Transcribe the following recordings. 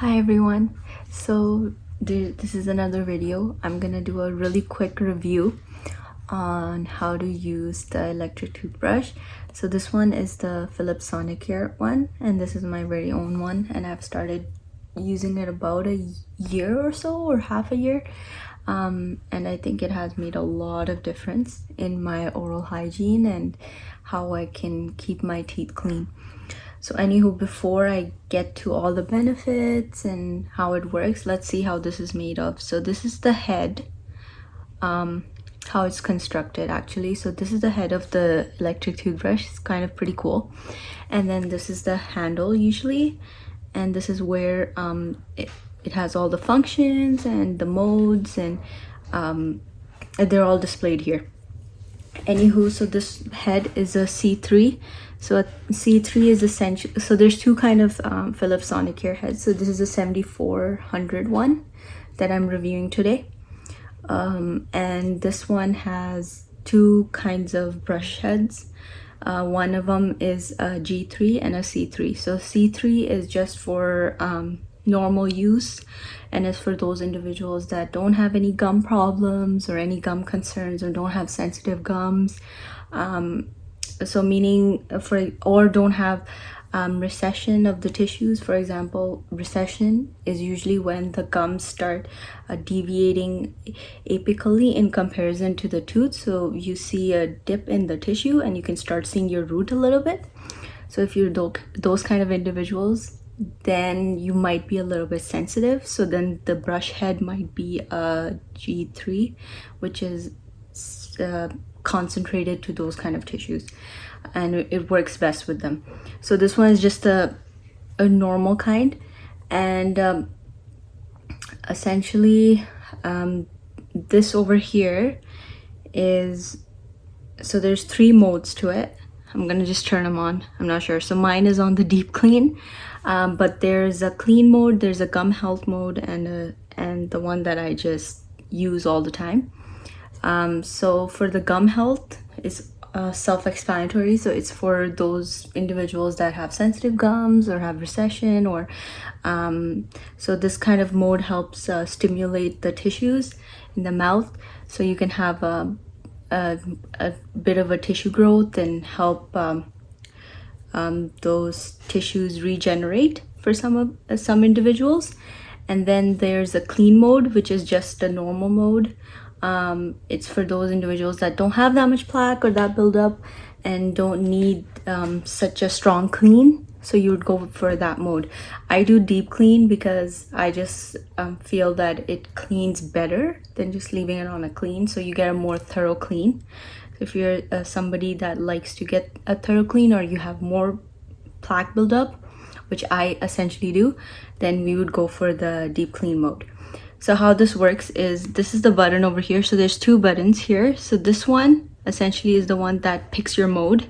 Hi everyone. So this is another video. I'm gonna do a really quick review on how to use the electric toothbrush. So this one is the Philips Sonicare one, and this is my very own one, and I've started using it about a year or so, or half a year. And I think it has made a lot of difference in my oral hygiene and how I can keep my teeth clean. So anywho, before I get to all the benefits and how it works, let's see how this is made of. So this is the head, how it's constructed actually. So this is the head of the electric toothbrush. It's kind of pretty cool. And then this is the handle usually, and this is where it has all the functions and the modes, and they're all displayed here. Anywho, so this head is a C3. So a C3 is essential. So there's two kind of Philips Sonicare heads. So this is a 7400 one that I'm reviewing today, and this one has two kinds of brush heads. One of them is a G3 and a C3. So C3 is just for normal use, and it's for those individuals that don't have any gum problems or any gum concerns, or don't have sensitive gums, so meaning or don't have recession of the tissues. For example, recession is usually when the gums start deviating apically in comparison to the tooth, so you see a dip in the tissue and you can start seeing your root a little bit. So if you're those kind of individuals, then you might be a little bit sensitive. So then the brush head might be a G3, which is concentrated to those kind of tissues, and it works best with them. So this one is just a normal kind, and essentially this over here is, so there's three modes to it. I'm gonna just turn them on. I'm not sure. So mine is on the deep clean, but there's a clean mode, there's a gum health mode, and the one that I just use all the time. So for the gum health, it's self-explanatory. So it's for those individuals that have sensitive gums or have recession, or so this kind of mode helps stimulate the tissues in the mouth, so you can have a bit of a tissue growth and help those tissues regenerate for some individuals. And then there's a clean mode, which is just a normal mode. It's for those individuals that don't have that much plaque or that buildup and don't need such a strong clean, so you would go for that mode. I do deep clean because I just feel that it cleans better than just leaving it on a clean, so you get a more thorough clean. So if you're somebody that likes to get a thorough clean, or you have more plaque buildup, which I essentially do, then we would go for the deep clean mode. So how this works is, this is the button over here. So there's two buttons here. So this one essentially is the one that picks your mode.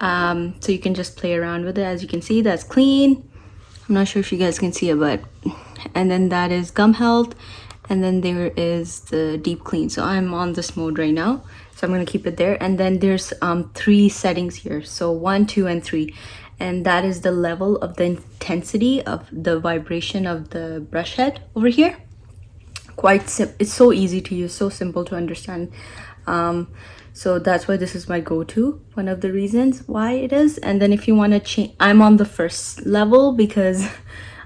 So you can just play around with it. As you can see, that's clean. I'm not sure if you guys can see it, but, and then that is gum health, and then there is the deep clean. So I'm on this mode right now, so I'm going to keep it there. And then there's three settings here. So 1, 2, and 3. And that is the level of the intensity of the vibration of the brush head over here. It's so easy to use, so simple to understand. So that's why this is my go-to, one of the reasons why it is. And then if you want to change, I'm on the first level because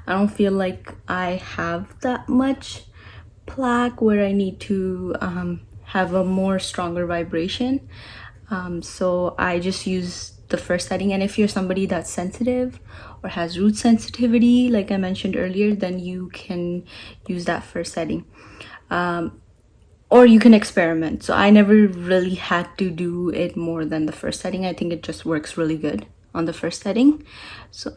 I don't feel like I have that much plaque where I need to have a more stronger vibration. So I just use the first setting. And if you're somebody that's sensitive or has root sensitivity, like I mentioned earlier, then you can use that first setting. Or you can experiment. So I never really had to do it more than the first setting. I think it just works really good on the first setting. So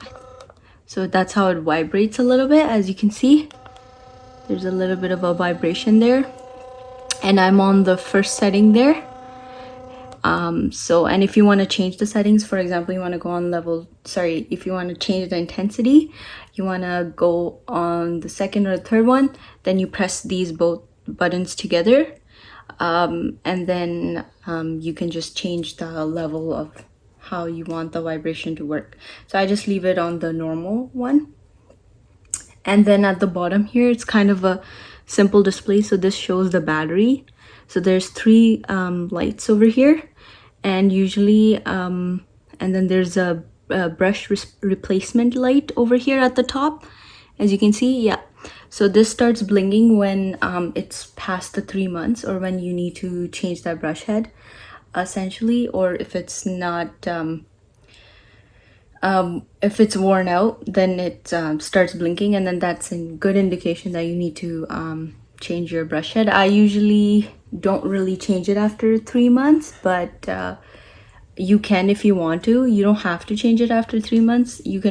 that's how it vibrates a little bit. As you can see, there's a little bit of a vibration there, and I'm on the first setting there. And if you want to change the settings, for example, you want to go on if you want to change the intensity, you want to go on the second or third one, then you press these both buttons together, and then you can just change the level of how you want the vibration to work. So I just leave it on the normal one, And then at the bottom here, it's kind of a simple display. So this shows the battery. So there's three lights over here, and usually and then there's a brush replacement light over here at the top, as you can see. Yeah, so this starts blinking when it's past the 3 months, or when you need to change that brush head, essentially, or if it's not if it's worn out, then it starts blinking, and then that's a good indication that you need to change your brush head. I usually don't really change it after 3 months, but you can if you want to. You don't have to change it after 3 months. You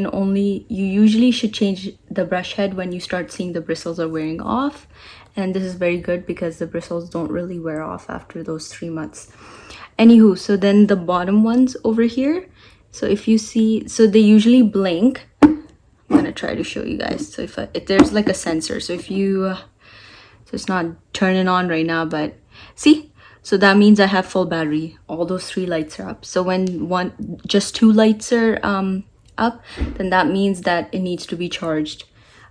usually should change the brush head when you start seeing the bristles are wearing off, and this is very good because the bristles don't really wear off after those 3 months. Anywho, so then the bottom ones over here, so if you see, so they usually blink. I'm gonna try to show you guys. So if there's like a sensor, so if you so it's not turning on right now, but see, so that means I have full battery. All those 3 lights are up. So when just 2 lights are up, then that means that it needs to be charged,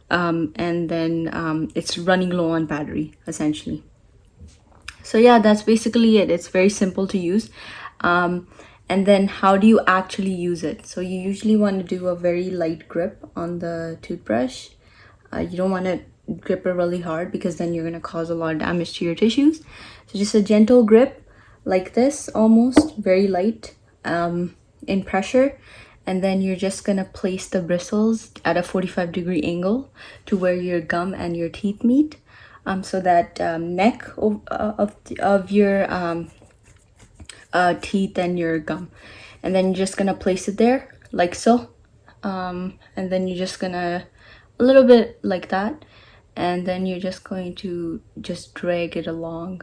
and then it's running low on battery, essentially. So yeah, that's basically it. It's very simple to use. And then how do you actually use it? So you usually want to do a very light grip on the toothbrush. You don't want to grip it really hard, because then you're going to cause a lot of damage to your tissues. So just a gentle grip like this, almost very light in pressure, and then you're just going to place the bristles at a 45-degree angle to where your gum and your teeth meet, so that neck of your teeth and your gum, and then you're just gonna place it there like so, and then you're just gonna a little bit like that, and then you're just going to just drag it along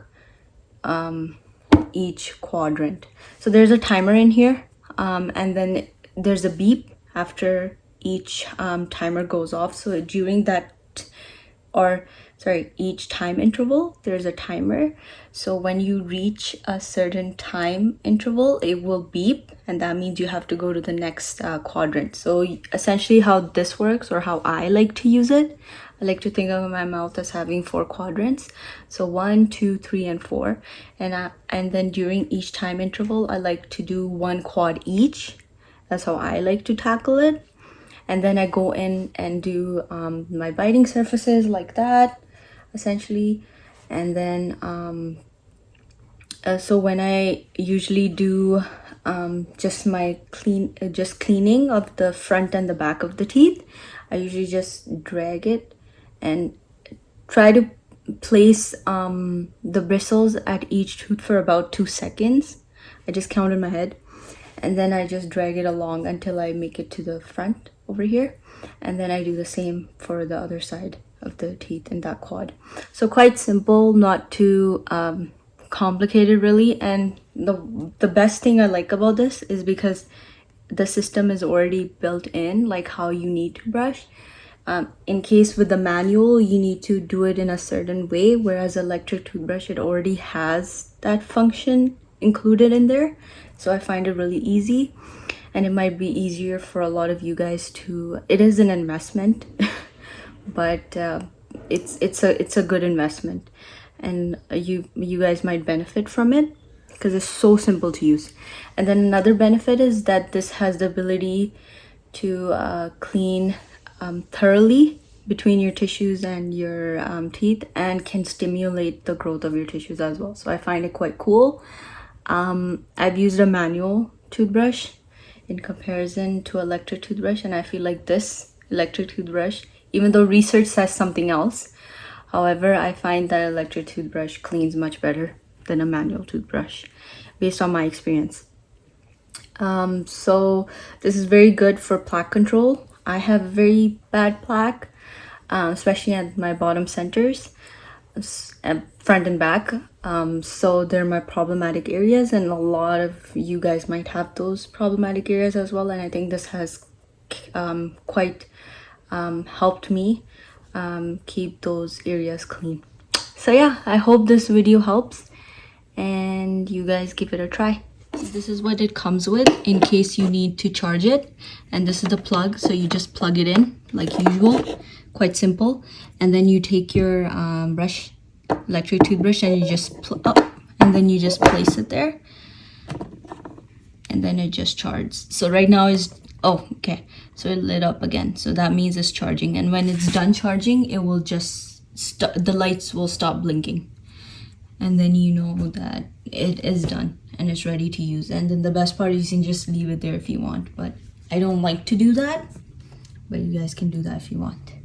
each quadrant. So there's a timer in here, and then there's a beep after each timer goes off. So during that, each time interval, there's a timer. So when you reach a certain time interval, it will beep, and that means you have to go to the next quadrant. So essentially how this works, or how I like to use it, I like to think of my mouth as having 4 quadrants. So 1, 2, 3, and 4. And then during each time interval, I like to do 1 quad each. That's how I like to tackle it. And then I go in and do my biting surfaces like that, essentially. And then so when I usually do just cleaning of the front and the back of the teeth, I usually just drag it and try to place the bristles at each tooth for about 2 seconds. I just count in my head, and then I just drag it along until I make it to the front over here, and then I do the same for the other side of the teeth in that quad. So quite simple, not too complicated really. And the best thing I like about this is because the system is already built in, like how you need to brush. In case with the manual, you need to do it in a certain way, whereas electric toothbrush, it already has that function included in there. So I find it really easy, and it might be easier for a lot of you guys to. It is an investment, but it's a good investment, and you guys might benefit from it because it's so simple to use. And then another benefit is that this has the ability to clean thoroughly between your tissues and your teeth, and can stimulate the growth of your tissues as well. So I find it quite cool. I've used a manual toothbrush in comparison to electric toothbrush, and I feel like this electric toothbrush, even though research says something else, however, I find that electric toothbrush cleans much better than a manual toothbrush based on my experience. So this is very good for plaque control. I have very bad plaque, especially at my bottom centers, front and back. So they're my problematic areas, and a lot of you guys might have those problematic areas as well. And I think this has quite helped me keep those areas clean. So yeah, I hope this video helps, and you guys give it a try. This is what it comes with in case you need to charge it, and this is the plug, so you just plug it in like usual. Quite simple. And then you take your electric toothbrush, and you just and then you just place it there, and then it just charges. So right now is okay, so it lit up again, so that means it's charging. And when it's done charging, it will just the lights will stop blinking, and then you know that it is done and it's ready to use. And then the best part is you can just leave it there if you want, but I don't like to do that, but you guys can do that if you want.